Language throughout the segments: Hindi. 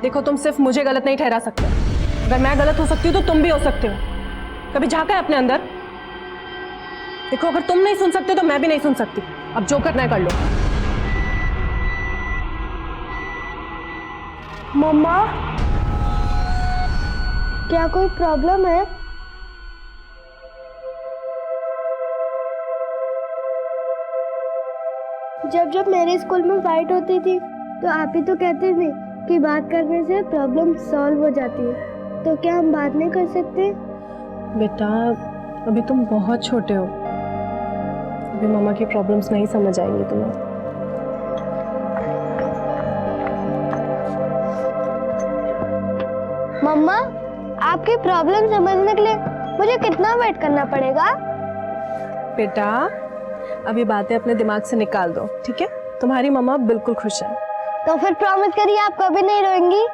देखो तुम सिर्फ मुझे गलत नहीं ठहरा सकते। अगर मैं गलत हो सकती हूँ तो तुम भी हो सकते हो। कभी झांका है अपने अंदर? देखो अगर तुम नहीं सुन सकते तो मैं भी नहीं सुन सकती। अब जो करना है कर लो। मम्मा, क्या कोई प्रॉब्लम है? जब मेरे स्कूल में फाइट होती थी तो आप ही तो कहते थे कि बात करने से प्रॉब्लम सॉल्व हो जाती है, तो क्या हम बात नहीं कर सकते? बेटा अभी तुम बहुत छोटे हो, अभी मम्मा की प्रॉब्लम्स नहीं समझ आएंगी तुम्हें। मम्मा, आपकी प्रॉब्लम समझने के लिए मुझे कितना वेट करना पड़ेगा? बेटा अभी बातें अपने दिमाग से निकाल दो, ठीक है? तुम्हारी मम्मा बिल्कुल खुश है। तो फिर प्रॉमिस करिए आप कभी नहीं रोएंगी।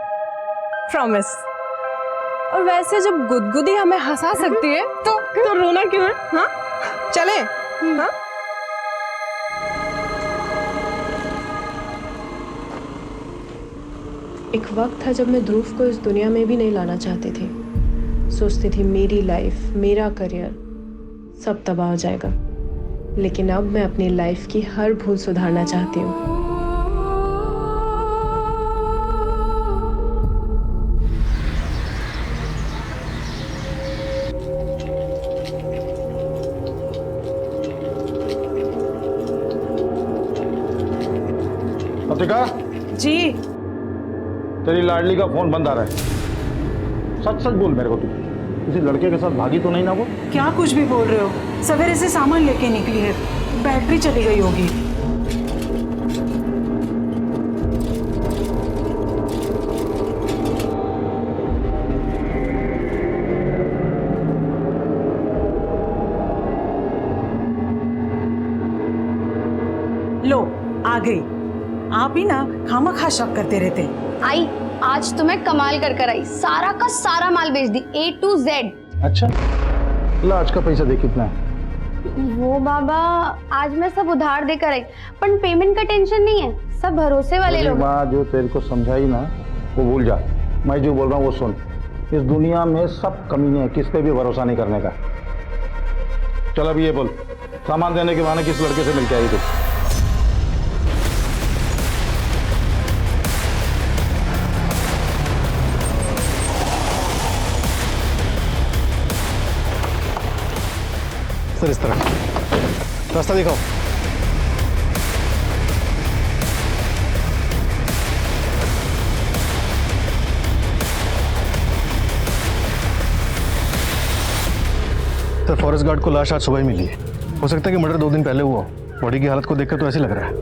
प्रॉमिस। और वैसे जब गुदगुदी हमें हंसा सकती है तो रोना क्यों है? हाँ चले। हाँ एक वक्त था जब मैं ध्रुव को इस दुनिया में भी नहीं लाना चाहती थी। सोचती थी मेरी लाइफ, मेरा करियर सब तबाह हो जाएगा, लेकिन अब मैं अपनी लाइफ की हर भूल सुधारना चाहती हूँ। अतिका जी तेरी लाडली का फोन बंद आ रहा है। सच सच बोल मेरे को, तू किसी लड़के के साथ भागी तो नहीं ना? वो क्या कुछ भी बोल रहे हो? सवेरे से सामान लेके निकली है, बैटरी चली गई होगी। लो आ गई। आप ही ना खामखा शक करते रहते। आई आज तो मैं कमाल कर आई, सारा का सारा माल बेच दी A to Z। अच्छा ला, आज का पैसा देख कितना है? वो बाबा आज मैं सब उधार देकर आई, पर पेमेंट का टेंशन नहीं है, सब भरोसे वाले लोग। माँ जो तेरे को समझाई ना वो भूल जा। मैं जो बोल रहा हूँ वो सुन। इस दुनिया में सब कमीने हैं, किस पे भी भरोसा नहीं करने का। चल अब ये बोल, सामान देने के बहाने किस लड़के से मिलके आई थी? सर इस तरह रास्ता दिखाओ। सर फॉरेस्ट गार्ड को लाश आज सुबह ही मिली है। हो सकता है कि मर्डर 2 दिन पहले हुआ। बॉडी की हालत को देखकर तो ऐसे लग रहा है।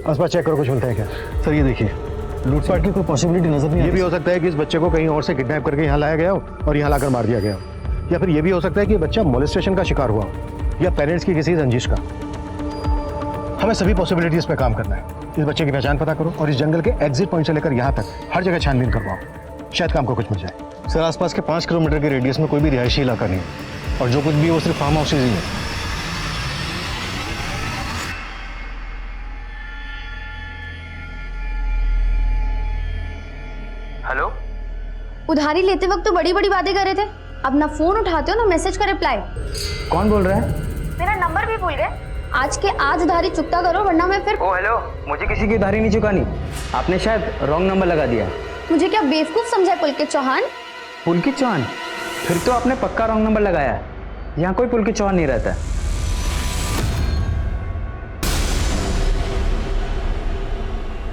आसपास चेक करो, कुछ मिलता है क्या? सर ये देखिए, लूटपाट की कोई पॉसिबिलिटी नजर नहीं। ये भी हो सकता है कि इस बच्चे को कहीं और से किडनैप करके यहाँ लाया गया हो और यहाँ लाकर मार दिया गया हो, या फिर यह भी हो सकता है कि बच्चा मोलेस्टेशन का शिकार हुआ हो या पेरेंट्स की किसी रंजिश का। हमें सभी पॉसिबिलिटीज पे काम करना है। इस बच्चे की पहचान पता करो और इस जंगल के एग्जिट पॉइंट से लेकर यहाँ तक हर जगह छानबीन करवाओ। शायद काम को कुछ मिल जाए। सर आसपास के 5 किलोमीटर के रेडियस में कोई भी रिहायशी इलाका नहीं है और जो कुछ भी है वो सिर्फ फार्म हाउसेज ही है। हेलो, उधारी लेते वक्त तो बड़ी बड़ी बातें कर रहे थे, अब ना फोन उठाते हो ना मैसेज का रिप्लाई। कौन बोल रहा है? मेरा नंबर भी भूल गए। आज के आज उधारी चुकता करो वरना मैं फिर। ओ हेलो, मुझे किसी की उधारी नहीं चुकानी। आपने शायद रॉन्ग नंबर लगा दिया। मुझे क्या बेवकूफ समझा पुलकित चौहान? पुलकित चौहान? फिर तो आपने पक्का रॉन्ग नंबर लगाया। यहाँ कोई पुलकित चौहान नहीं रहता।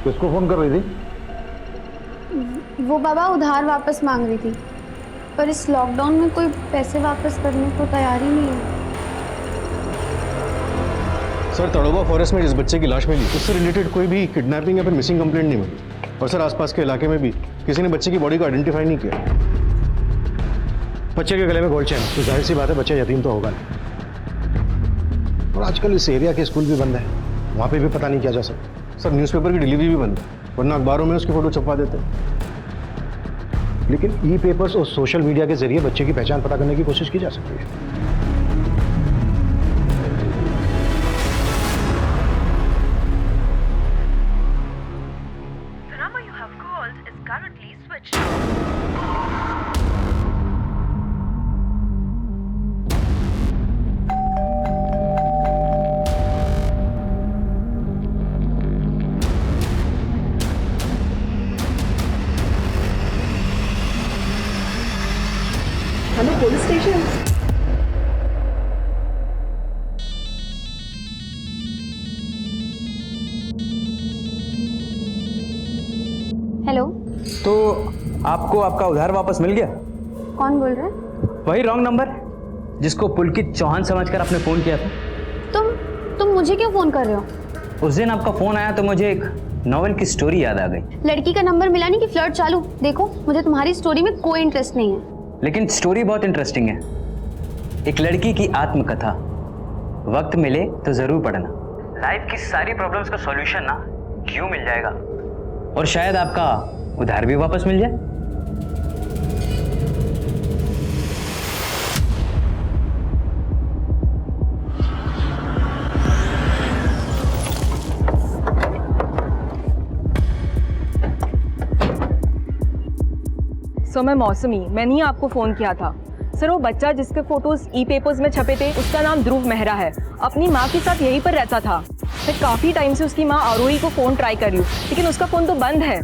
किसको फोन कर रही थी? वो बाबा उधार वापस मांग रही थी, पर इस लॉकडाउन में कोई पैसे वापस करने को तैयार ही नहीं है। सर तड़ोबा फॉरेस्ट में जिस बच्चे की लाश मिली उससे रिलेटेड कोई भी किडनैपिंग या फिर मिसिंग कंप्लेंट नहीं मिली। और सर आसपास के इलाके में भी किसी ने बच्चे की बॉडी को आइडेंटिफाई नहीं किया। बच्चे के गले में गोल्ड चेन, तो जाहिर सी बात है बच्चा यतीम तो होगा नहीं। और आजकल इस एरिया के स्कूल भी बंद है, वहाँ पे भी पता नहीं किया जा सकता। सर न्यूज़पेपर की डिलीवरी भी बंद है, वरना अखबारों में उसकी फोटो छपवा देते हैं। लेकिन ई पेपर्स और सोशल मीडिया के जरिए बच्चे की पहचान पता करने की कोशिश की जा सकती है। currently switched off. Hello police station. Hello, तो आपको आपका उधार वापस मिल गया? कौन बोल रहा है? वही रॉन्ग नंबर जिसको पुलकित चौहान समझकर आपने फोन किया था। तुम मुझे क्यों फोन कर रहे हो? उस दिन आपका फोन आया तो मुझे एक नॉवेल की स्टोरी याद आ गई। लड़की का नंबर मिला नहीं कि फ्लर्ट चालू। देखो, मुझे तुम्हारी स्टोरी में कोई इंटरेस्ट नहीं है। लेकिन स्टोरी बहुत इंटरेस्टिंग है। एक लड़की की आत्मकथा। वक्त मिले तो जरूर पढ़ना। लाइफ की सारी प्रॉब्लम्स का सॉल्यूशन ना क्यों मिल जाएगा, और शायद आपका उधार भी वापस मिल जाए। सर मैं मौसमी, मैंने ही आपको फ़ोन किया था। सर वो बच्चा जिसके फोटोज ई पेपर्स में छपे थे उसका नाम ध्रुव मेहरा है। अपनी माँ के साथ यहीं पर रहता था। मैं काफ़ी टाइम से उसकी माँ आरोही को फ़ोन ट्राई कर रही हूँ, लेकिन उसका फ़ोन तो बंद है।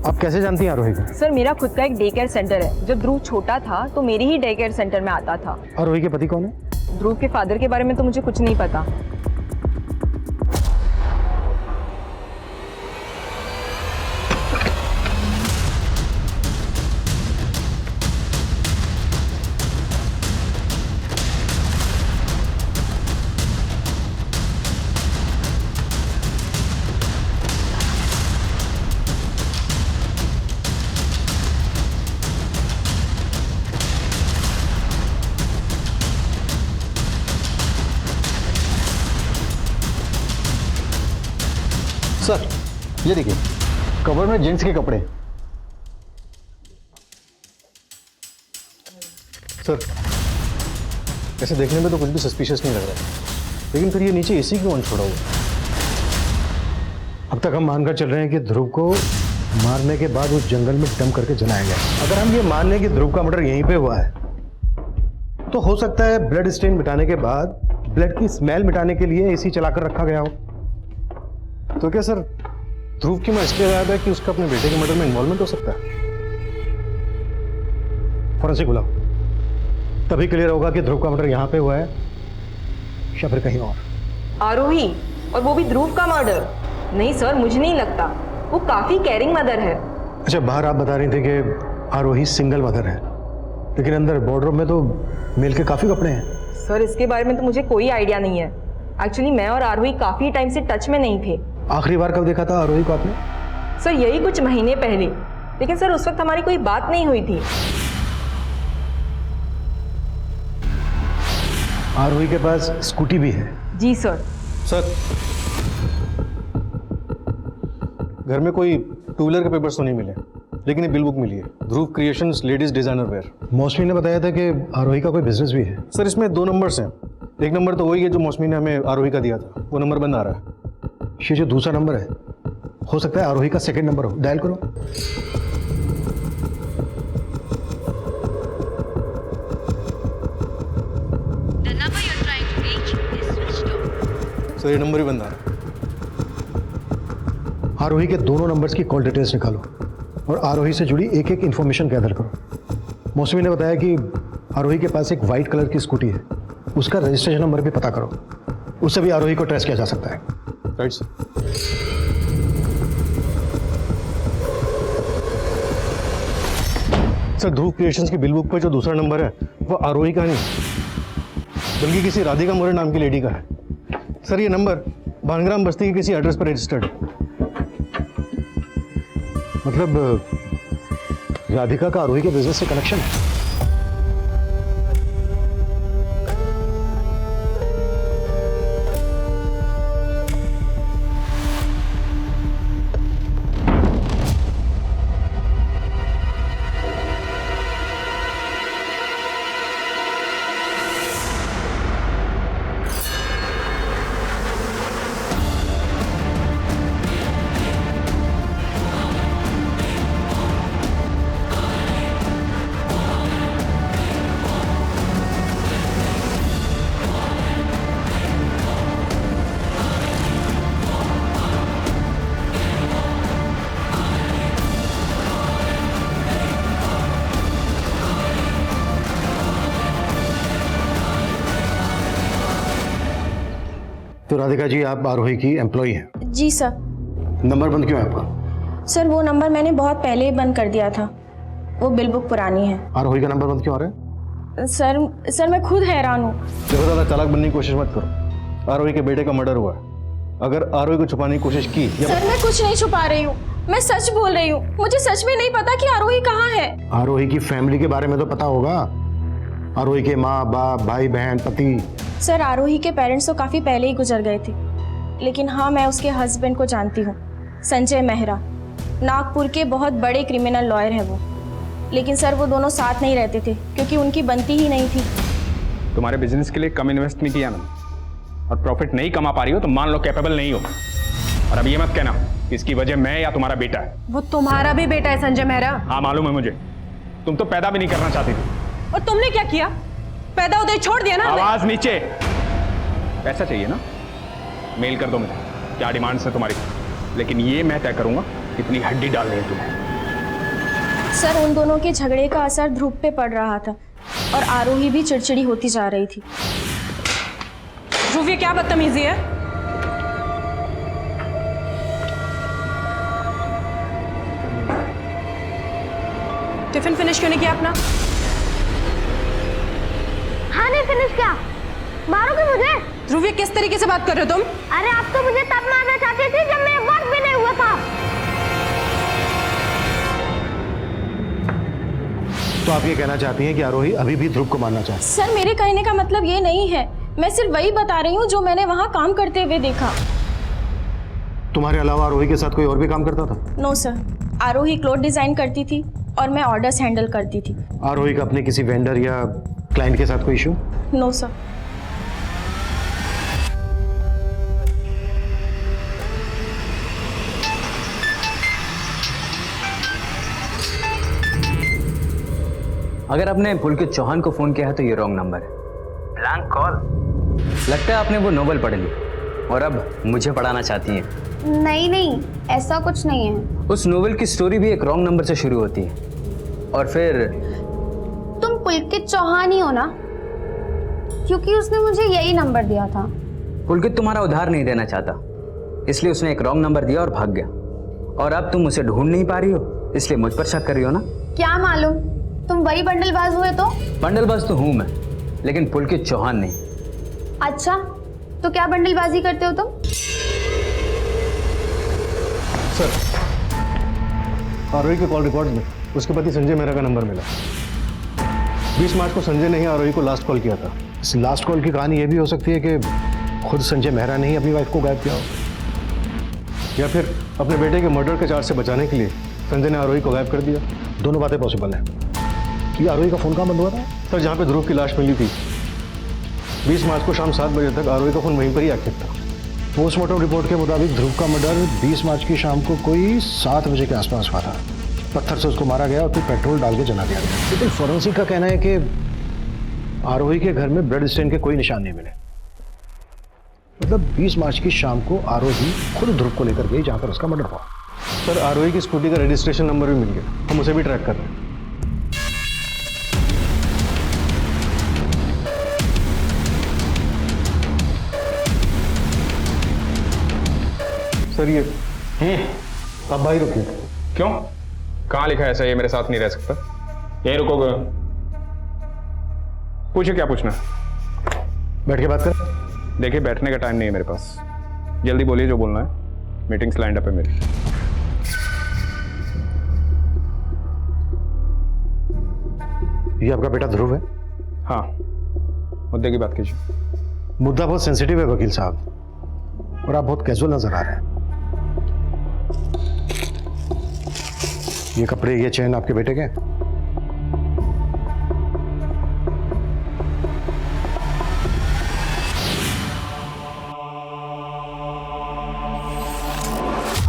आप कैसे जानती हैं आरोही को? सर मेरा खुद का एक डे केयर सेंटर है। जब ध्रुव छोटा था तो मेरे ही डे केयर सेंटर में आता था। आरोही के पति कौन है? ध्रुव के फादर के बारे में तो मुझे कुछ नहीं पता। सर ये देखिए, कवर में जेंट्स के कपड़े। सर ऐसे देखने में तो कुछ भी सस्पिशियस नहीं लग रहा है, लेकिन फिर ये नीचे एसी क्यों ऑन छोड़ा हुआ? अब तक हम मानकर चल रहे हैं कि ध्रुव को मारने के बाद उस जंगल में डंप करके जलाया गया। अगर हम ये मान लें कि ध्रुव का मर्डर यहीं पे हुआ है, तो हो सकता है ब्लड स्टेन मिटाने के बाद ब्लड की स्मेल मिटाने के लिए एसी चलाकर रखा गया हो। तो क्या सर ध्रुव की मां इसलिए गायब है कि उसका अपने बेटे के मर्डर में इन्वॉल्वमेंट हो सकता है? फॉरेंसिक बुलाओ, तभी क्लियर होगा कि ध्रुव का मर्डर यहां पे हुआ है या फिर कहीं और। आरोही, और वो भी ध्रुव का मर्डर? नहीं सर, मुझे नहीं लगता। वो काफ़ी केयरिंग मदर है। अच्छा, बाहर आप बता रही थे कि आरोही सिंगल मदर है, लेकिन अंदर वार्डरोब में तो मेल के काफी कपड़े हैं। सर इसके बारे में तो मुझे कोई आइडिया नहीं है। एक्चुअली मैं और आरोही काफ़ी टाइम से टच में नहीं थे। आखिरी बार कब देखा था आरोही को आपने? सर यही कुछ महीने पहले, लेकिन सर उस वक्त हमारी कोई बात नहीं हुई थी। आरोही के पास स्कूटी भी है? जी सर। सर घर में कोई टू व्हीलर के पेपर्स तो नहीं मिले, लेकिन ये बिल बुक मिली है, ध्रुव क्रिएशंस लेडीज डिजाइनर वेयर। मौसमी ने बताया था कि आरोही का कोई बिजनेस भी है। सर इसमें 2 नंबर्स हैं। एक नंबर तो वही है जो मौसमी ने हमें आरोही का दिया था, वो नंबर बंद आ रहा है। ये जो दूसरा नंबर है, हो सकता है आरोही का सेकंड नंबर हो। डायल करो। The number you're trying to reach is switched off. Sir ये नंबर ही बंद आ रहा है। आरोही के दोनों नंबर्स की कॉल डिटेल्स निकालो और आरोही से जुड़ी एक एक इन्फॉर्मेशन गैदर करो। मौसमी ने बताया कि आरोही के पास एक वाइट कलर की स्कूटी है, उसका रजिस्ट्रेशन नंबर भी पता करो, उससे भी आरोही को ट्रेस किया जा सकता है। Right sir. सर ध्रुव क्रिएशंस की बिल बुक पर जो दूसरा नंबर है वो आरोही का नहीं, बल्कि किसी राधिका मोरे नाम की लेडी का है। सर ये नंबर भानग्राम बस्ती के किसी एड्रेस पर रजिस्टर्ड है। मतलब राधिका का आरोही के बिजनेस से कनेक्शन है। तो राधिका जी, आप आरोही की एम्प्लॉय हैं। जी सर। नंबर बंद क्यों है आपका? सर वो नंबर मैंने बहुत पहले ही बंद कर दिया था, वो बिल बुक पुरानी है। आरोही का नंबर बंद क्यों आ रहा है? सर मैं खुद हैरान हूँ। देखो दादा, चालाक बनने की कोशिश मत करो। आरोही के बेटे का मर्डर हुआ है। अगर आरोही को छुपाने की कोशिश की सर मैं कुछ नहीं छुपा रही हूँ, मैं सच बोल रही हूँ। मुझे सच में नहीं पता कि आरोही कहाँ है। आरोही की फैमिली के बारे में तो पता होगा। आरोही के माँ बाप, भाई बहन, पति। सर आरोही के पेरेंट्स तो काफ़ी पहले ही गुजर गए थे, लेकिन हाँ मैं उसके हस्बैंड को जानती हूँ, संजय मेहरा। नागपुर के बहुत बड़े क्रिमिनल लॉयर है वो। लेकिन सर वो दोनों साथ नहीं रहते थे क्योंकि उनकी बनती ही नहीं थी। तुम्हारे बिजनेस के लिए कम इन्वेस्ट नहीं किया मैंने, और प्रॉफिट नहीं कमा पा रही हो तो मान लो कैपेबल नहीं हो। और अब ये मत कहना कि इसकी वजह मैं या तुम्हारा बेटा है। वो तुम्हारा भी बेटा है संजय मेहरा। हाँ मालूम है मुझे, तुम तो पैदा भी नहीं करना चाहती थी। और तुमने क्या किया? पैदा होते ही छोड़ दिया ना हमें। आवाज नीचे। पैसा चाहिए ना, मेल कर दो मुझे, क्या डिमांड्स है तुम्हारी, लेकिन ये मैं तय करूंगा कितनी हड्डी डालनी है तुम्हें। सर उन दोनों के झगड़े का असर ध्रुव पे पड़ रहा था और आरोही भी चिड़चिड़ी होती जा रही थी। ध्रुव, ये क्या बदतमीजी है? टिफिन फिनिश क्यों नहीं किया अपना? हाँ नहीं फिनिश किया। मारोगे मुझे? ध्रुव, ये किस तरीके से बात कर रहे हो तुम? अरे आप तो मुझे तब मारना चाहती थी जब मैं वक्त भी नहीं हुआ था। तो आप ये कहना चाहती हैं कि आरोही अभी भी ध्रुव को मारना चाहती है? सर मेरे कहने का मतलब ये नहीं है, मैं सिर्फ वही बता रही हूँ जो मैंने वहाँ काम करते हुए देखा। तुम्हारे अलावा आरोही के साथ कोई और भी काम करता था? नो सर, आरोही क्लोथ डिजाइन करती थी और मैं ऑर्डर्स हैंडल करती थी। आरोही का अपने किसी वेंडर या क्लाइंट के साथ कोई इशू? No sir. अगर आपने पुलकित चौहान को फोन किया है तो ये रॉन्ग नंबर है। Blank call. लगता है आपने वो नोवेल पढ़ ली और अब मुझे पढ़ाना चाहती हैं। नहीं, ऐसा कुछ नहीं है। उस नोवेल की स्टोरी भी एक रॉन्ग नंबर से शुरू होती है और फिर तुम पुलकित चौहान ही हो ना? क्योंकि उसने मुझे यही नंबर दिया था। पुलकित तुम्हारा उधार नहीं देना चाहता, इसलिए उसने एक रॉन्ग नंबर दिया और भाग गया। और अब तुम उसे ढूंढ नहीं पा रही हो, इसलिए मुझ पर शक कर रही हो ना? क्या मालूम, तुम वही बंडलबाज हुए तो? बंडलबाज तो हूं मैं, लेकिन पुलकित चौहान नहीं। अच्छा, तो क्या बंडलबाजी करते हो तुम? सर, आरोही के कॉल रिकॉर्ड में उसके पति संजय मेहरा का नंबर मिला। 20 मार्च को संजय ने ही आरोही को लास्ट कॉल किया था। इस लास्ट कॉल की कहानी यह भी हो सकती है कि खुद संजय मेहरा ने ही अपनी वाइफ को गायब किया हो, या फिर अपने बेटे के मर्डर के चार्ज से बचाने के लिए संजय ने आरोही को गायब कर दिया। दोनों बातें पॉसिबल हैं। कि आरोही का फोन कहाँ बंद हुआ था? सर, जहाँ पे ध्रुव की लाश मिली थी 20 मार्च को शाम 7 बजे तक आरोही का फोन वहीं पर ही एक्टिव था। पोस्टमार्टम रिपोर्ट के मुताबिक ध्रुव का मर्डर 20 मार्च की शाम को कोई 7 बजे के आसपास हुआ था। पत्थर से उसको मारा गया और फिर पेट्रोल डाल के जला दिया गया। लेकिन फॉरेंसिक का कहना है कि आरोही के घर में ब्लड स्टेन के कोई निशान नहीं मिले। मतलब 20 मार्च की शाम को आरोही खुद ध्रुव को लेकर गई जहां पर उसका मर्डर हुआ। सर, आरोही की स्कूटी का रजिस्ट्रेशन नंबर भी मिल गया, हम उसे भी ट्रैक कर रहे हैं। सर ये आप भाई रुकिए। क्यों? कहाँ लिखा है ऐसा ये मेरे साथ नहीं रह सकता? यहीं रुकोगे? पूछे क्या पूछना? बैठ के बात कर। देखिए बैठने का टाइम नहीं है मेरे पास, जल्दी बोलिए जो बोलना है, मीटिंग्स लाइंड अप है मेरी। ये आपका बेटा ध्रुव है? हाँ, मुद्दे की बात कीजिए। मुद्दा बहुत सेंसिटिव है वकील साहब, और आप बहुत कैजुअल नजर आ रहे हैं। ये कपड़े, ये चेन आपके बेटे के?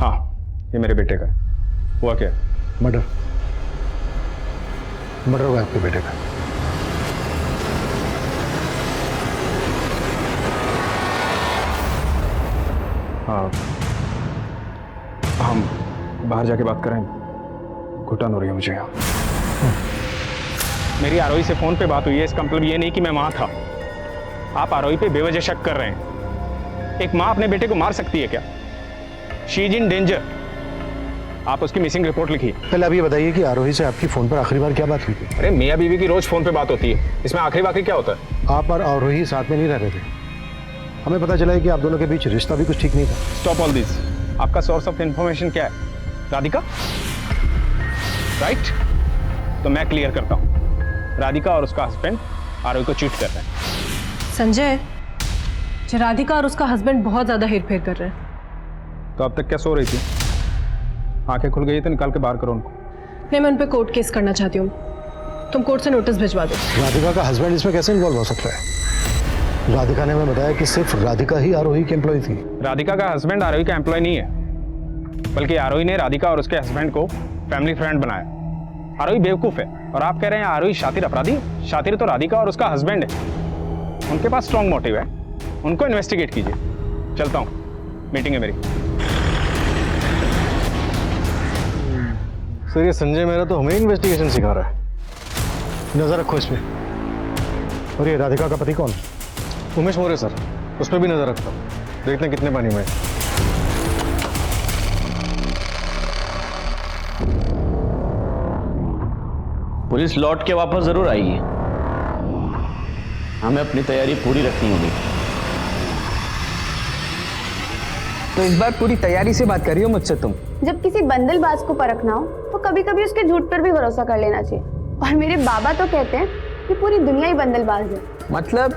हाँ, ये मेरे बेटे का है। हुआ क्या? मर्डर हुआ आपके बेटे का। हाँ, हम बाहर जाके बात करें, घुटन हो रही है मुझे यहाँ। मेरी आरोही से फोन पे बात हुई है, इसका मतलब ये नहीं कि मैं वहां था। आप आरोही पे बेवजह शक कर रहे हैं। एक माँ अपने बेटे को मार सकती है क्या? She is in danger. आप उसकी मिसिंग रिपोर्ट लिखिए। पहले आप ये बताइए कि आरोही से आपकी फोन पर आखिरी बार क्या बात हुई थी? अरे मियाँ बीवी की रोज फोन पे बात होती है, इसमें आखिरी वाखिरी क्या होता है? आप और आरोही साथ में नहीं रह रहे थे। हमें पता चला है कि आप दोनों के बीच रिश्ता भी कुछ ठीक नहीं था। Stop all this. आपका सोर्स ऑफ इंफॉर्मेशन क्या है? राधिका, राइट? तो मैं क्लियर करता हूँ, राधिका और उसका हस्बैंड आरोही को चीट कर रहे हैं। संजय, राधिका और उसका हस्बैंड बहुत ज्यादा हेरफेर कर रहे हैं। तो अब तक क्या सो रही थी? आंखें खुल गई तो निकाल के बाहर करो उनको। नहीं, मैं उन पे कोर्ट केस करना चाहती हूँ। तुम कोर्ट से नोटिस भिजवा दो। राधिका का हस्बैंड इसमें कैसे इन्वॉल्व हो सकता है? राधिका ने हमें बताया कि सिर्फ राधिका ही आरोही की एम्प्लॉय थी। राधिका का हस्बैंड आरोही का एम्प्लॉय नहीं है, बल्कि आरोही ने राधिका और उसके हस्बैंड को फैमिली फ्रेंड बनाया। आरोही बेवकूफ है और आप कह रहे हैं आरोही शातिर अपराधी? शातिर तो राधिका और उसका हस्बैंड है। उनके पास स्ट्रॉन्ग मोटिव है, उनको इन्वेस्टिगेट कीजिए। चलता हूँ, मीटिंग है मेरी। सर ये संजय मेहरा तो हमें इन्वेस्टिगेशन सिखा रहा है। नजर रखो इस पे। और ये राधिका का पति कौन? उमेश मौर्य सर, उस पर भी नजर रखता हूँ। देखते हैं कितने पानी में है। पुलिस लौट के वापस जरूर आएगी, हमें अपनी तैयारी पूरी रखनी होगी। तो इस बार पूरी तैयारी से बात कर रही हो मुझसे तुम? जब किसी बंदलबाज को परखना हो तो कभी कभी उसके झूठ पर भी भरोसा कर लेना चाहिए। और मेरे बाबा तो कहते हैं कि पूरी दुनिया ही बंदलबाज है। मतलब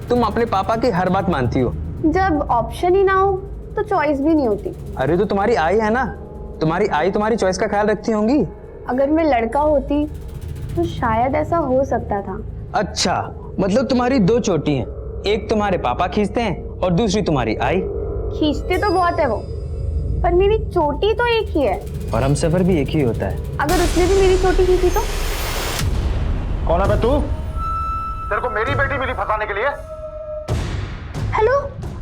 तुम अपने पापा की हर बात मानती हो? जब ऑप्शन ही ना हो तो चॉइस भी नहीं होती। अरे तो तुम्हारी आई है ना, तुम्हारी आई तुम्हारी चॉइस का ख्याल रखती होंगी। अगर मैं लड़का होती तो शायद ऐसा हो सकता था। अच्छा, मतलब तुम्हारी दो चोटी हैं, एक तुम्हारे पापा खींचते हैं और दूसरी तुम्हारी आई। खींचते तो बहुत है वो, पर मेरी चोटी तो एक ही है। और हम सफर भी एक ही होता है। अगर उसने भी मेरी चोटी खींची तो? कौन है बे तू? तेरे को मेरी बेटी मिली फंसाने के लिए? हेलो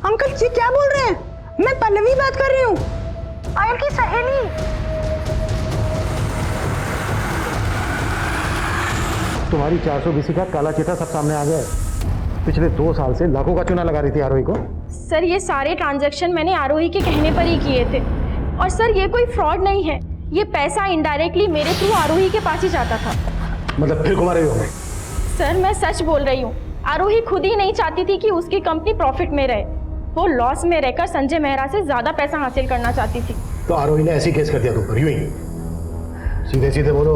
अंकल जी, क्या बोल रहे हैं? मैं पल्लवी बात कर रही हूँ, आयल की सहेली। तुम्हारी 420 का काला चिट्ठा सब सामने आ गया है। पिछले 2 साल से लाखों का चूना लगा रही थी आरोही को। सर ये सारे ट्रांजैक्शन मैंने आरोही के कहने पर ही किए थे। और सर ये कोई फ्रॉड नहीं है, ये पैसा इनडायरेक्टली मेरे थ्रू आरोही के पास ही जाता था। मतलब फिर घुमा रही हो? सर मैं सच बोल रही हूँ, आरोही खुद ही नहीं चाहती थी कि उसकी कंपनी प्रॉफिट में रहे। वो लॉस में रहकर संजय मेहरा से ज्यादा पैसा हासिल करना चाहती थी। तो आरोही ने ऐसी केस कर दिया तुम पर, यूं ही? सीधे सीधे बोलो,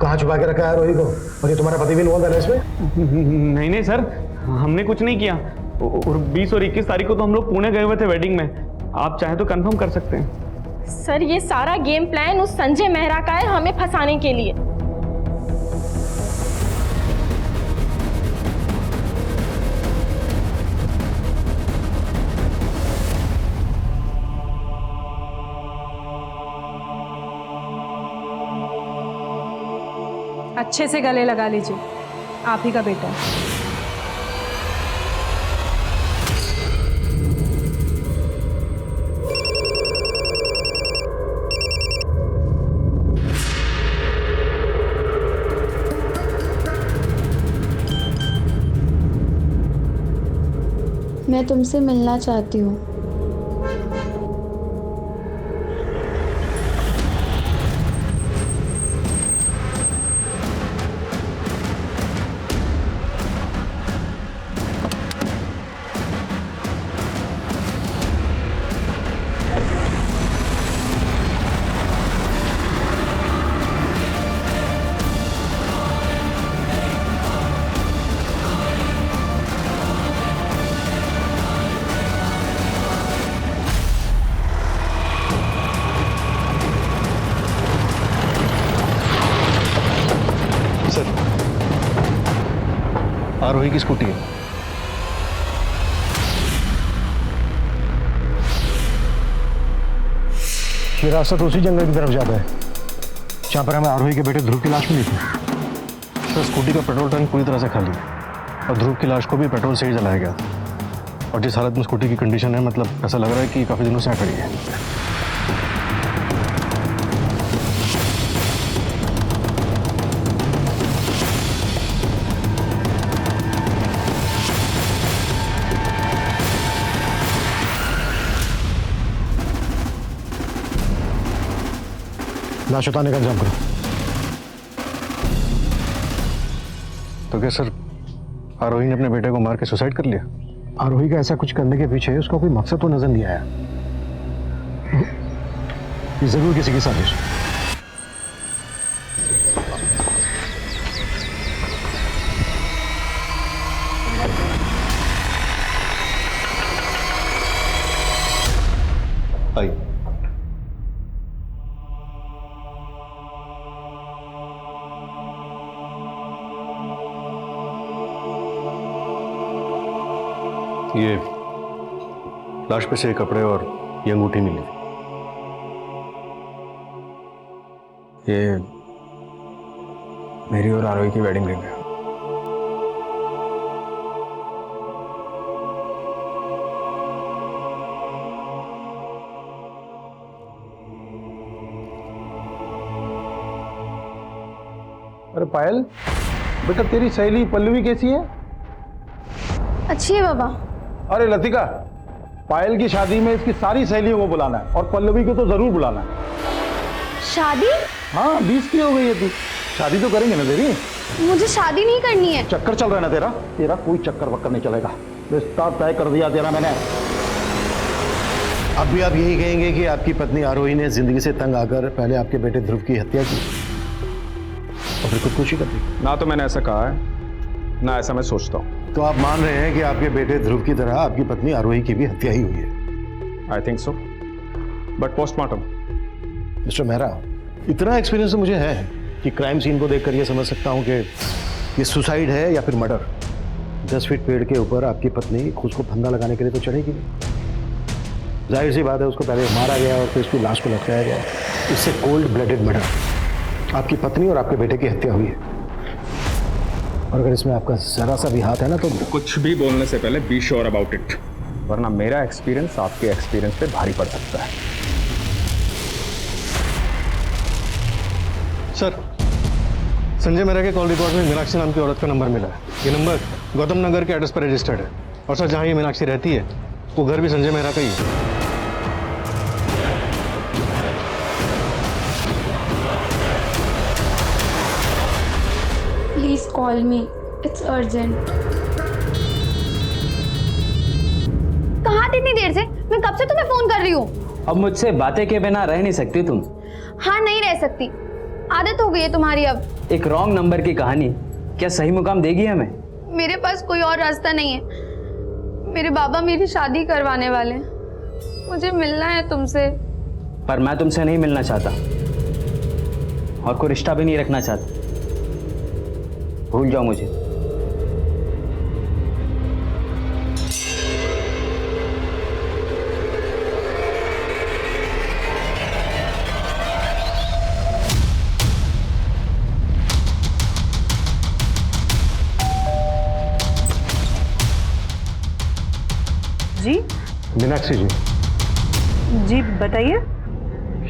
कहाँ छुपा के रखा है आरोही को? और ये तुम्हारा पति भी इन्वॉल्व है इसमें? नहीं नहीं सर, हमने कुछ नहीं किया। और 20 और 21 तारीख को तो हम लोग पुणे गए हुए थे वेडिंग में। आप चाहे तो कंफर्म कर सकते हैं। सर ये सारा गेम प्लान उस संजय मेहरा का है, हमें फंसाने के लिए। अच्छे से गले लगा लीजिए, आप ही का बेटा है। मैं तुमसे मिलना चाहती हूँ। आरोही की स्कूटी है। ये रास्ता तो उसी जंगल की तरफ जाता है जहां पर हमें आरोही के बेटे ध्रुव की लाश मिली थी। तो स्कूटी का पेट्रोल टैंक पूरी तरह से खाली है और ध्रुव की लाश को भी पेट्रोल से ही जलाया गया था। और जिस हालत में स्कूटी की कंडीशन है, मतलब ऐसा लग रहा है कि काफी दिनों से यहाँ खड़ी है। लाश उतारने का इंतजाम करो। तो क्या सर आरोही ने अपने बेटे को मार के सुसाइड कर लिया? आरोही का ऐसा कुछ करने के पीछे उसका कोई मकसद तो नजर नहीं आया। ये जरूर किसी की साजिश है। आइए। ये लाश पे से कपड़े और ये अंगूठी मिली। ये मेरी और आरोही की वेडिंग रिंग है। अरे पायल, बेटा तेरी सहेली पल्लवी कैसी है? अच्छी है बाबा। अरे लतिका, पायल की शादी में इसकी सारी सहेलियों को बुलाना है और पल्लवी को तो जरूर बुलाना है। शादी? हाँ, 20 की हो गई है तू। शादी तो करेंगे ना तेरी। मुझे शादी नहीं करनी है। चक्कर चल रहा है ना तेरा? तेरा कोई चक्कर वक्कर नहीं चलेगा। रिश्ता तय कर दिया तेरा मैंने। अब भी आप यही कहेंगे कि आपकी पत्नी आरोही ने जिंदगी से तंग आकर पहले आपके बेटे ध्रुव की हत्या की और फिर खुदकुशी कर दी? ना तो मैंने ऐसा कहा है, ना ऐसा मैं सोचता हूँ। तो आप मान रहे हैं कि आपके बेटे ध्रुव की तरह आपकी पत्नी आरोही की भी हत्या ही हुई है? I think so, but postmortem. Mister Mehra, इतना एक्सपीरियंस तो मुझे है कि क्राइम सीन को देखकर यह समझ सकता हूं कि ये सुसाइड है या फिर मर्डर। 10 फीट पेड़ के ऊपर आपकी पत्नी खुद को फंदा लगाने के लिए तो चढ़ेगी नहीं। जाहिर सी बात है, उसको पहले मारा गया और फिर उसकी लाश को लटकाया गया। इससे कोल्ड ब्लडेड मर्डर। आपकी पत्नी और आपके बेटे की हत्या हुई है और अगर इसमें आपका जरा सा भी हाथ है ना तो कुछ भी बोलने से पहले बी श्योर अबाउट इट, वरना मेरा एक्सपीरियंस आपके एक्सपीरियंस पे भारी पड़ सकता है। सर, संजय मेहरा के कॉल रिकॉर्ड में मीनाक्षी नाम की औरत का नंबर मिला है। ये नंबर गौतम नगर के एड्रेस पर रजिस्टर्ड है और सर जहां ये मीनाक्षी रहती है वो घर भी संजय मेहरा का ही है। Please call me, it's urgent. कहाँ थे इतनी देर से? मैं कब से तुम्हें फोन कर रही हूँ। अब मुझसे बातें के बिना रह नहीं सकती तुम। हाँ, नहीं रह सकती, आदत हो गई है तुम्हारी अब। एक रॉन्ग नंबर की कहानी क्या सही मुकाम देगी हमें? मेरे पास कोई और रास्ता नहीं है। मेरे बाबा मेरी शादी करवाने वाले हैं। मुझे मिलना है तुमसे। पर मैं तुमसे नहीं मिलना चाहता और कोई रिश्ता भी नहीं रखना चाहता। भूल जाओ मुझे। जी मीनाक्षी जी, जी बताइए।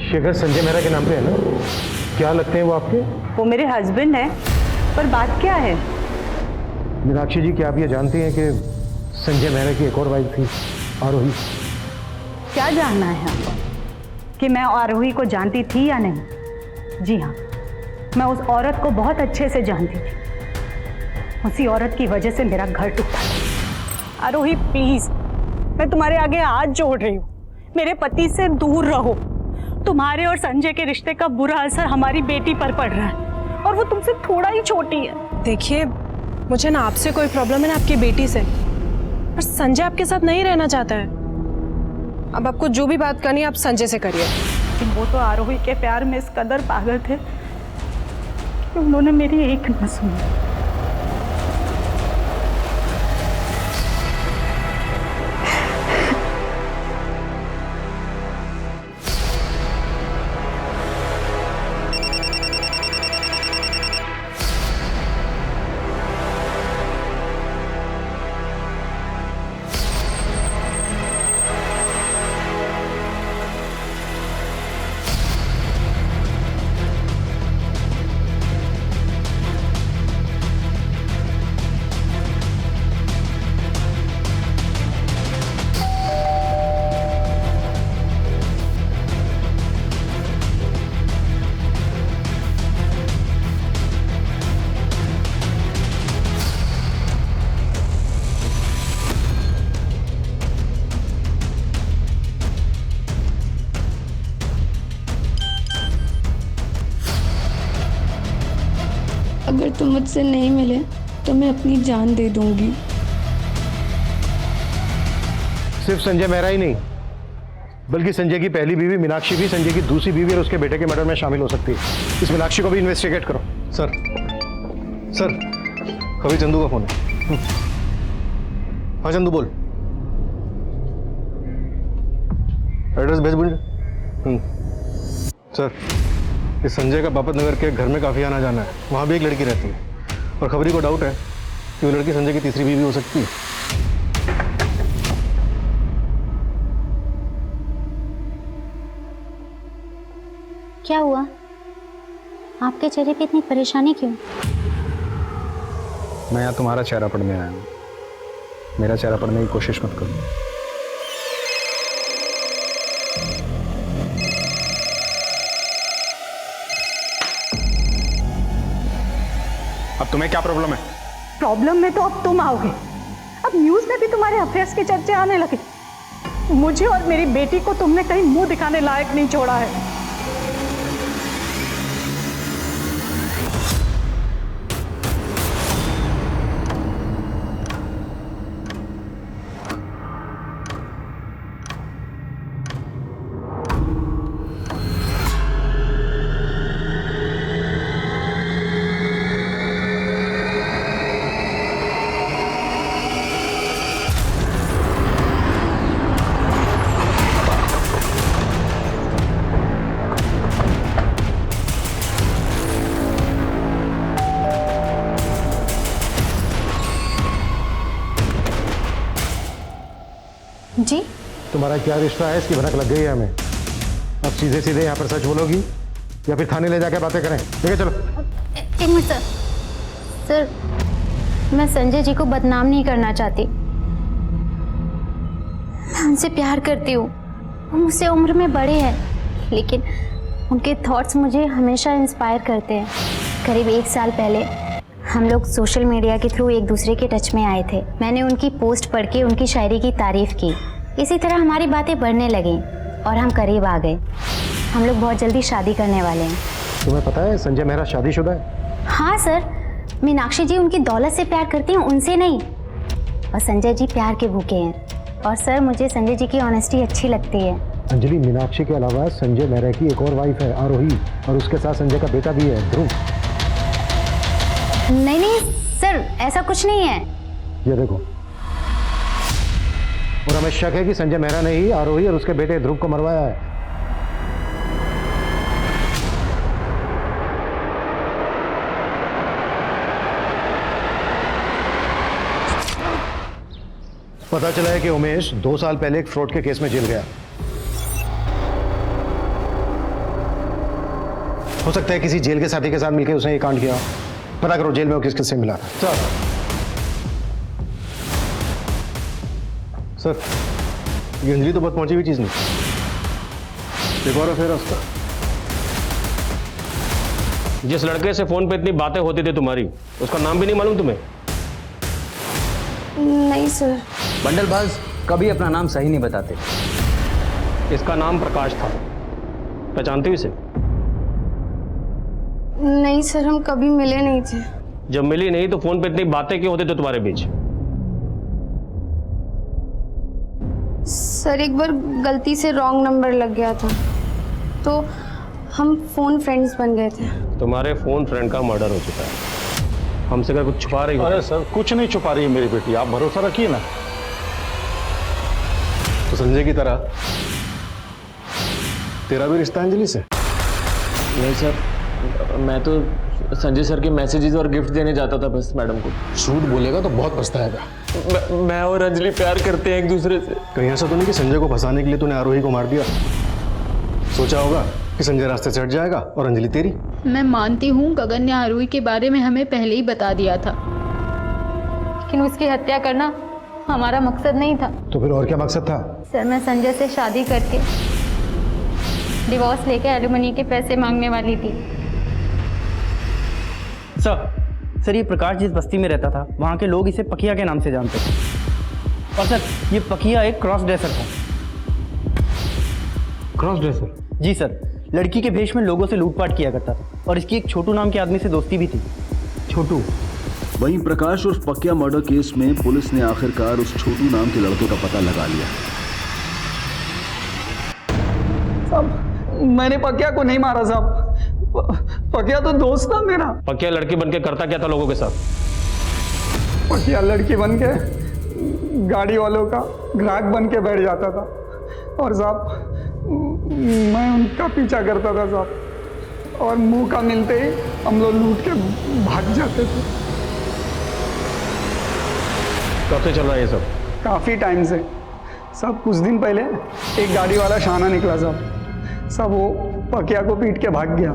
शेखर संजय मेहरा के नाम पे है ना? क्या लगते हैं वो आपके? वो मेरे हस्बैंड है, पर बात क्या है? मीनाक्षी जी, क्या आप ये जानती हैं कि संजय मेहरा की एक और वाइफ थी, आरोही? क्या जानना है आपको कि मैं आरोही को जानती थी या नहीं? जी हाँ, मैं उस औरत को बहुत अच्छे से जानती थी। उसी औरत की वजह से मेरा घर टूटा। आरोही प्लीज, मैं तुम्हारे आगे हाथ जोड़ रही हूँ, मेरे पति से दूर रहो। तुम्हारे और संजय के रिश्ते का बुरा असर हमारी बेटी पर पड़ रहा है और वो तुमसे थोड़ा ही छोटी है। देखिए, मुझे ना आपसे कोई प्रॉब्लम है ना आपकी बेटी से, पर संजय आपके साथ नहीं रहना चाहता है। अब आपको जो भी बात करनी है आप संजय से करिए। लेकिन वो तो आरोही के प्यार में इस कदर पागल थे कि उन्होंने मेरी एक न सुनी। अगर तुम मुझसे नहीं मिले तो मैं अपनी जान दे दूंगी। सिर्फ संजय मेहरा ही नहीं, बल्कि संजय की पहली बीवी मीनाक्षी भी संजय की दूसरी बीवी और उसके बेटे के मर्डर में शामिल हो सकती है। इस मीनाक्षी को भी इन्वेस्टिगेट करो। सर सर कभी चंदू का फोन है। हाँ चंदू बोल। एड्रेस भेज बोलिए। सर इस संजय का बापत नगर के घर में काफ़ी आना जाना है, वहाँ भी एक लड़की रहती है और खबरी को डाउट है कि वो लड़की संजय की तीसरी बीवी हो सकती है। क्या हुआ? आपके चेहरे पे इतनी परेशानी क्यों? मैं यहाँ तुम्हारा चेहरा पढ़ने आया हूँ, मेरा चेहरा पढ़ने की कोशिश मत करो। अब तुम्हें क्या प्रॉब्लम है? प्रॉब्लम में तो अब तुम आओगे। अब न्यूज में भी तुम्हारे अफेयर्स के चर्चे आने लगे। मुझे और मेरी बेटी को तुमने कहीं मुंह दिखाने लायक नहीं छोड़ा है। जी तुम्हारा क्या रिश्ता है, इसकी भनक लग गई है हमें। अब सीधे सीधे यहाँ पर सच बोलोगी या फिर थाने ले जाकर बातें करें? ठीक है चलो। एक मिनट सर। सर मैं संजय जी को बदनाम नहीं करना चाहती, मैं उनसे प्यार करती हूँ। वो मुझसे उम्र में बड़े हैं, लेकिन उनके थॉट्स मुझे हमेशा इंस्पायर करते हैं। करीब 1 साल पहले हम लोग सोशल मीडिया के थ्रू एक दूसरे के टच में आए थे। मैंने उनकी पोस्ट पढ़ के उनकी शायरी की तारीफ की। इसी तरह हमारी बातें बढ़ने लगीं और हम करीब आ गए। हम लोग बहुत जल्दी शादी करने वाले हैं। तुम्हें पता है संजय मेहरा शादीशुदा है? हाँ सर, मीनाक्षी जी उनकी दौलत से प्यार करती हैं, उनसे नहीं। और संजय जी प्यार के भूखे हैं। और सर मुझे संजय जी की ऑनेस्टी अच्छी लगती है। अंजलि, मीनाक्षी के अलावा संजय मेहरा की एक और वाइफ है आरोही, और उसके साथ संजय का बेटा भी है ध्रुव। नहीं नहीं सर, ऐसा कुछ नहीं है। ये देखो, और हमें शक है कि संजय मेहरा ने ही आरोही और उसके बेटे ध्रुव को मरवाया है। पता चला है कि उमेश 2 साल पहले एक फ्रॉड के केस में जेल गया। हो सकता है किसी जेल के साथी के साथ मिलकर उसने ये कांड किया। पता करो जेल में वो किस किस से मिला था। सर ये अंजलि तो बहुत पहुंची हुई चीज नहीं, एक और अफेयर है उसका। जिस लड़के से फोन पे इतनी बातें होती थी तुम्हारी, उसका नाम भी नहीं मालूम तुम्हें? नहीं सर। बंडलबाज कभी अपना नाम सही नहीं बताते। इसका नाम प्रकाश था, पहचानती हो इसे? नहीं सर, हम कभी मिले नहीं थे। जब मिली नहीं तो फोन पे इतनी बातें क्यों होती थी तुम्हारे बीच? सर एक बार गलती से रॉन्ग नंबर लग गया था, तो हम फोन फ्रेंड्स बन गए थे। तुम्हारे फोन फ्रेंड का मर्डर हो चुका है, हमसे क्या कुछ छुपा रही हो? अरे सर कुछ नहीं छुपा रही है मेरी बेटी, आप भरोसा रखिए ना। तो संजय की तरह तेरा भी रिश्ता अंजलि से? नहीं सर, मैं तो संजय सर के मैसेजेस और गिफ्ट देने जाता था बस मैडम को। झूठ बोलेगा तो बहुत पछताएगा। मैं और अंजलि प्यार करते हैं एक दूसरे से। कहीं ऐसा तो नहीं कि संजय को फंसाने के लिए तूने आरोही को मार दिया? सोचा होगा कि संजय रास्ते से हट जाएगा और अंजलि तेरी। मैं मानती हूँ गगन ने आरोही के बारे में हमें पहले ही बता दिया था, लेकिन उसकी हत्या करना हमारा मकसद नहीं था। तो फिर और क्या मकसद था? सर मैं संजय से शादी करके डिवोर्स लेके एलिमनी के पैसे मांगने वाली थी। सर ये प्रकाश जिस बस्ती में रहता था वहाँ के लोग इसे पकिया के नाम से जानते थे। और सर ये पकिया एक क्रॉस ड्रेसर था। Cross dresser? जी सर, लड़की के भेष में लोगों से लूटपाट किया करता था और इसकी एक छोटू नाम के आदमी से दोस्ती भी थी। छोटू। वहीं प्रकाश उर्फ पकिया मर्डर केस में पुलिस ने आखिरकार उस छोटू नाम के लड़के का पता लगा लिया। साहब मैंने पकिया को नहीं मारा साहब, पकिया तो दोस्त था मेरा। पकिया लड़की बनके करता क्या था लोगों के साथ? पकिया लड़की बन के गाड़ी वालों का ग्राहक बन के बैठ जाता था और साहब मैं उनका पीछा करता था साहब, और मौका मिलते ही हम लोग लूट के भाग जाते थे। कब से चल रहा है ये सब? काफ़ी टाइम से सब। कुछ दिन पहले एक गाड़ी वाला शाना निकला सब वो पकिया को पीट के भाग गया।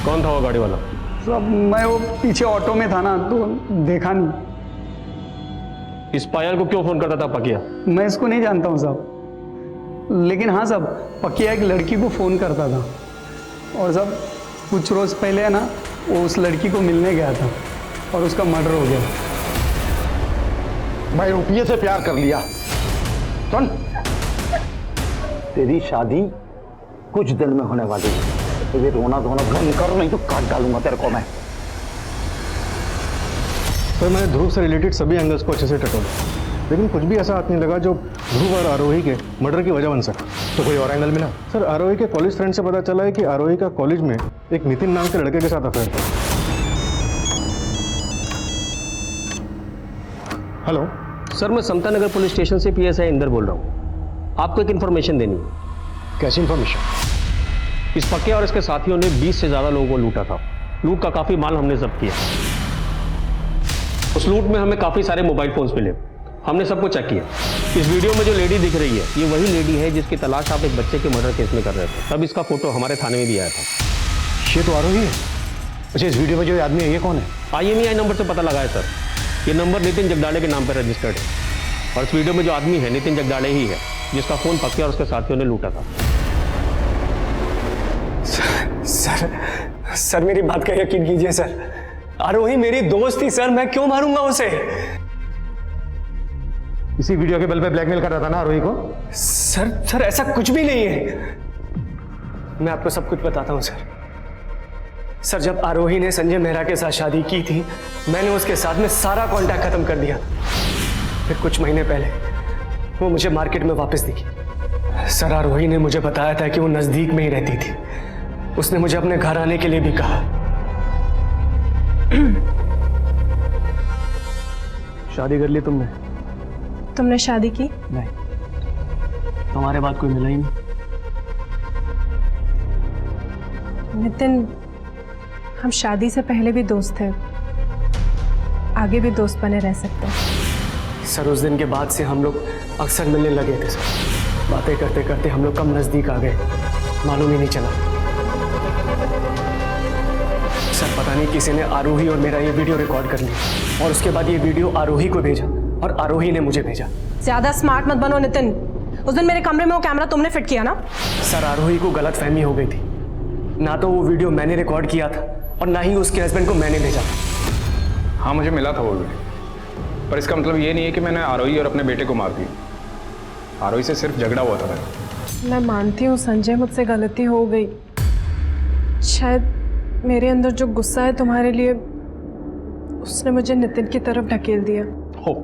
कौन था वो गाड़ी वाला? सब मैं वो पीछे ऑटो में था ना, तो देखा नहीं। इस पायल को क्यों फोन करता था पकिया? मैं इसको नहीं जानता हूँ साहब, लेकिन हाँ साहब पकिया एक लड़की को फ़ोन करता था और सब कुछ रोज़ पहले है ना वो उस लड़की को मिलने गया था और उसका मर्डर हो गया। मैं रुपये से प्यार कर लिया। सुन, तेरी शादी कुछ दिन में होने वाली है, तो ये रोना धोना बंद कर, नहीं तो काट डालूंगा तेरे को मैं। सर मैंने ध्रुव से रिलेटेड सभी एंगल्स को अच्छे से टटोला, लेकिन कुछ भी ऐसा हाथ नहीं लगा जो ध्रुव और आरोही के मर्डर की वजह बन सका। तो कोई और एंगल मिला? सर आरोही के कॉलेज फ्रेंड से पता चला है कि आरोही का कॉलेज में एक नितिन नाम के लड़के के साथ अफेयर था। हेलो सर, मैं समता नगर पुलिस स्टेशन से PSI इंदर बोल रहा हूँ। आपको एक इन्फॉर्मेशन देनी है। कैसी इन्फॉर्मेशन? इस पकिया और इसके साथियों ने 20 से ज़्यादा लोगों को लूटा था। लूट का काफ़ी माल हमने जब्त किया। उस लूट में हमें काफ़ी सारे मोबाइल फोन्स मिले, हमने सबको चेक किया। इस वीडियो में जो लेडी दिख रही है ये वही लेडी है जिसकी तलाश आप एक बच्चे के मर्डर केस में कर रहे थे। तब इसका फोटो हमारे थाने में भी आया था। ये तो आरोही है। अच्छा, इस वीडियो में जो आदमी है ये कौन है? IMEI नंबर से पता लगा है सर। ये नंबर नितिन जगदाले के नाम पर रजिस्टर्ड है और इस वीडियो में जो आदमी है नितिन जगदाले ही है जिसका फोन पकिया और उसके साथियों ने लूटा था। सर मेरी बात का यकीन कीजिए सर, आरोही मेरी दोस्त थी सर, मैं क्यों मारूंगा उसे? इसी वीडियो के बल पे ब्लैकमेल कर रहा था ना आरोही को? सर ऐसा कुछ भी नहीं है। मैं आपको सब कुछ बताता हूं सर, जब आरोही ने संजय मेहरा के साथ शादी की थी मैंने उसके साथ में सारा कांटेक्ट खत्म कर दिया। फिर कुछ महीने पहले वो मुझे मार्केट में वापस दिखी। सर आरोही ने मुझे बताया था कि वो नजदीक में ही रहती थी। उसने मुझे अपने घर आने के लिए भी कहा। शादी कर ली तुमने? तुमने शादी की? नहीं, तुम्हारे बाद कोई मिला ही नहीं। नितिन, हम शादी से पहले भी दोस्त थे, आगे भी दोस्त बने रह सकते हैं। सर उस दिन के बाद से हम लोग अक्सर मिलने लगे थे सर। बातें करते करते हम लोग कम नजदीक आ गए, मालूम ही नहीं चला। सर पता नहीं किसी ने आरोही और मेरा ये वीडियो रिकॉर्ड कर लिया और उसके बाद ये वीडियो आरोही को भेजा और आरोही ने मुझे भेजा। ज्यादा स्मार्ट मत बनो नितिन। उस दिन मेरे कमरे में वो कैमरा तुमने फिट किया ना? सर आरोही को गलतफहमी हो गई थी, ना तो वो वीडियो मैंने रिकॉर्ड किया था और ना ही उसके हस्बैंड को मैंने भेजा। हाँ मुझे मिला था वो वीडियो, पर इसका मतलब ये नहीं है कि मैंने आरोही और अपने बेटे को मार दिया। आरोही से सिर्फ झगड़ा हुआ था मेरा। मैं मानती हूँ संजय, मुझसे गलती हो गई। शायद मेरे अंदर जो गुस्सा है तुम्हारे लिए, उसने मुझे नितिन की तरफ ढकेल दिया। हो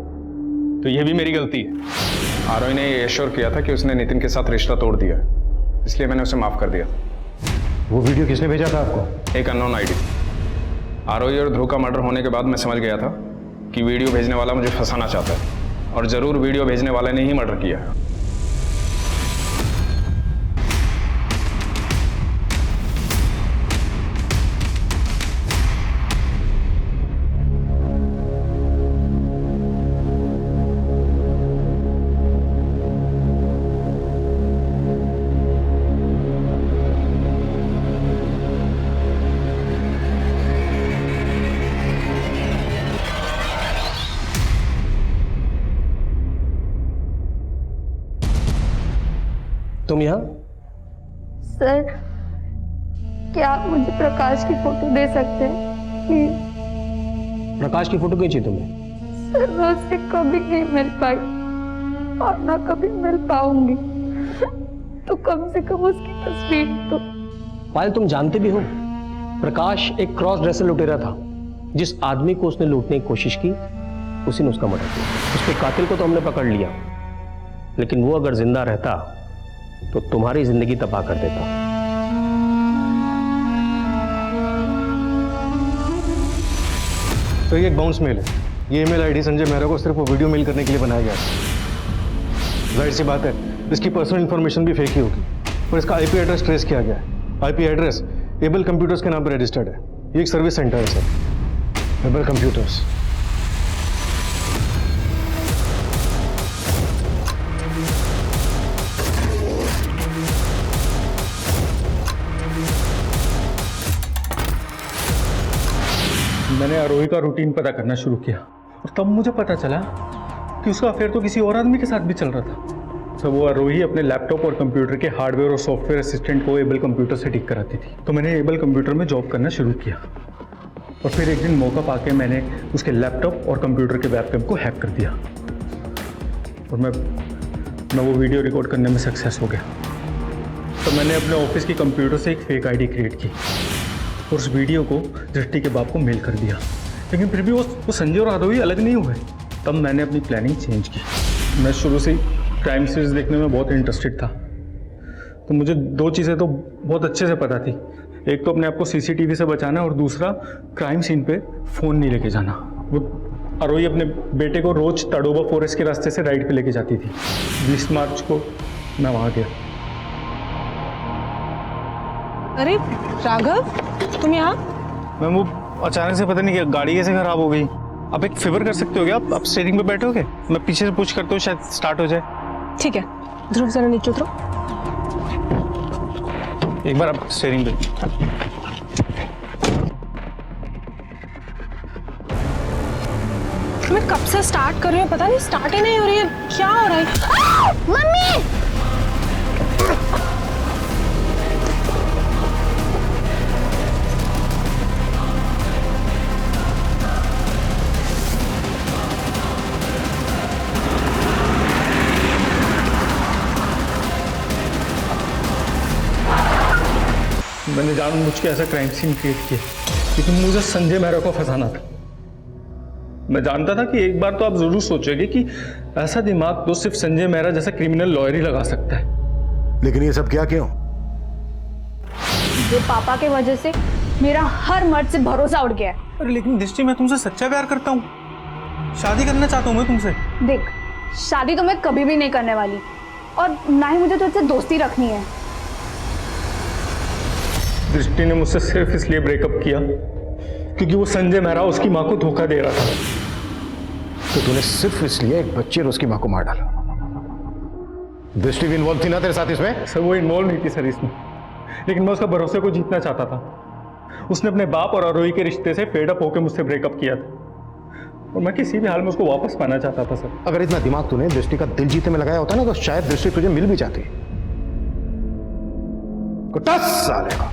तो ये भी मेरी गलती है। आरोही ने ये एश्योर किया था कि उसने नितिन के साथ रिश्ता तोड़ दिया, इसलिए मैंने उसे माफ कर दिया। वो वीडियो किसने भेजा था आपको? एक अननोन आईडी। आरोही और ध्रुव का मर्डर होने के बाद मैं समझ गया था कि वीडियो भेजने वाला मुझे फंसाना चाहता है, और जरूर वीडियो भेजने वाले ने ही मर्डर किया है। तुम यहाँ? सर क्या आप मुझे प्रकाश की फोटो दे सकते हैं प्लीज? प्रकाश की फोटो खींची तुमने? सर मैं उससे कभी नहीं मिल पाई और ना कभी मिल पाऊंगी, तो कम से कम उसकी तस्वीर तो। पायल, तुम जानते भी हो प्रकाश एक क्रॉस ड्रेसर लुटेरा था। जिस आदमी को उसने लूटने की कोशिश की उसी ने उसका मर्डर किया। उसके कातिल को तो हमने पकड़ लिया, लेकिन वो अगर जिंदा रहता तो तुम्हारी जिंदगी तबाह कर देता। तो ये एक बाउंस मेल है। ये ईमेल आईडी संजय मेहरा को सिर्फ वो वीडियो मेल करने के लिए बनाया गया था। जाहिर सी बात है इसकी पर्सनल इंफॉर्मेशन भी फेक ही होगी, और इसका आईपी एड्रेस ट्रेस किया गया है। आईपी एड्रेस एबल कंप्यूटर्स के नाम पर रजिस्टर्ड है। ये एक सर्विस सेंटर है सर, एबल कंप्यूटर्स। मैंने आरोही का रूटीन पता करना शुरू किया और तब मुझे पता चला कि उसका अफेयर तो किसी और आदमी के साथ भी चल रहा था। तो वो आरोही अपने लैपटॉप और कंप्यूटर के हार्डवेयर और सॉफ्टवेयर असिस्टेंट को एबल कंप्यूटर से ठीक कराती थी। तो मैंने एबल कंप्यूटर में जॉब करना शुरू किया और फिर एक दिन मौका पाके मैंने उसके लैपटॉप और कंप्यूटर के वेबकैम को हैक कर दिया और मैं वो वीडियो रिकॉर्ड करने में सक्सेस हो गया। तो मैंने अपने ऑफिस की कंप्यूटर से एक फेक आईडी क्रिएट की और उस वीडियो को दृष्टि के बाप को मेल कर दिया, लेकिन फिर भी वो संजय और आरोही अलग नहीं हुए। तब मैंने अपनी प्लानिंग चेंज की। मैं शुरू से ही क्राइम सीरीज देखने में बहुत इंटरेस्टेड था, तो मुझे दो चीज़ें तो बहुत अच्छे से पता थी। एक तो अपने आप को सीसीटीवी से बचाना और दूसरा क्राइम सीन पे फ़ोन नहीं लेके जाना। वो आरोही अपने बेटे को रोज तड़ोबा फॉरेस्ट के रास्ते से राइड पे लेके जाती थी। 20 मार्च को मैं वहाँ गया। अरे राघव, तुम यहाँ? मैम वो अचानक से पता नहीं क्या गाड़ी कैसे खराब हो गई। आप एक फेवर कर सकते हो क्या? आप स्टीयरिंग पे बैठोगे? मैं पीछे से पुश करता हूँ, शायद स्टार्ट हो जाए। ठीक है, ध्रुव जरा नीचे उतरो। एक बार आप स्टीयरिंग पे। मैं कब से स्टार्ट कर रही हूँ, पता नहीं स्टार्ट ही नहीं हो रही है। क्या हो रहा है? मम्मी! मैंने जानबूझ के ऐसा क्राइम सीन क्रिएट किया क्योंकि मुझे संजय मेहरा को फंसाना था। मैं जानता था कि एक बार तो आप जरूर सोचोगे कि ऐसा दिमाग तो सिर्फ संजय मेहरा जैसा क्रिमिनल लॉयर ही लगा सकता है। लेकिन ये सब क्या क्यों? जो पापा के वजह से मेरा हर मर्द से भरोसा उठ गया है। अरे लेकिन दृष्टि, मैं तुमसे सच्चा प्यार करता हूँ, शादी करना चाहता हूँ मैं तुमसे। देख, शादी तो मैं कभी भी नहीं करने वाली और ना ही मुझे तुझसे दोस्ती रखनी है। दृष्टि ने मुझसे सिर्फ इसलिए ब्रेकअप किया क्योंकि वो संजय मेहरा उसकी माँ को धोखा दे रहा था। तो तूने सिर्फ इसलिए एक बच्चे और उसकी माँ को मार डाला? दृष्टि भी इन्वॉल्व थी ना तेरे साथ इसमें? सर वो इन्वॉल्व नहीं थी सर इसमें, लेकिन मैं उसका भरोसे को जीतना चाहता था। उसने अपने बाप और आरोही के रिश्ते से फेड अप होकर मुझसे ब्रेकअप किया था और मैं किसी भी हाल में उसको वापस पाना चाहता था सर। अगर इतना दिमाग तूने दृष्टि का दिल जीतने में लगाया होता ना तो शायद दृष्टि तुझे मिल भी जाती। कुत्ता साले का।